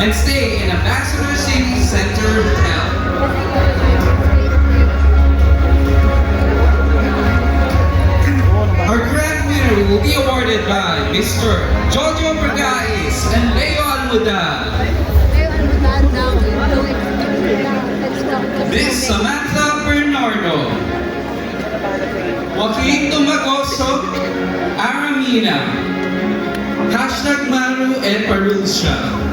and stay in Ambassador City Center Hotel. Our grand winner will be awarded by Mr. Jojo Bergais and Leo Almudan. Miss Samantha Bernardo. Joaquin Tumagoso Aramina. Hashtag Maru and Parusha.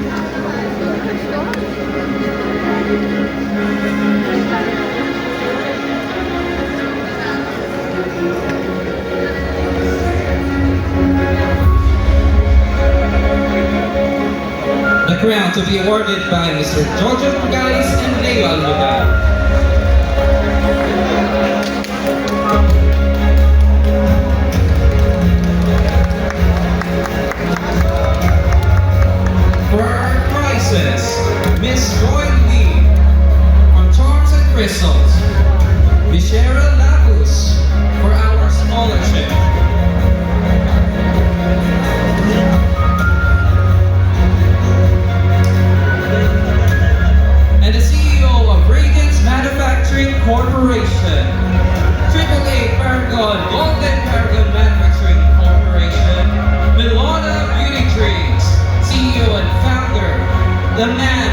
The crown to be awarded by Mr. Jojo Bergais and Leo Almudan. For our prizes, Miss Joy Lee from Charms and Crystals, Miss Cheryl Labus for our scholarship, and the CEO of Radiance Manufacturing Corporation, AAA Paragon Golden Paragon Manufacturing Corporation, Milona Beauty Trees, CEO and founder, the man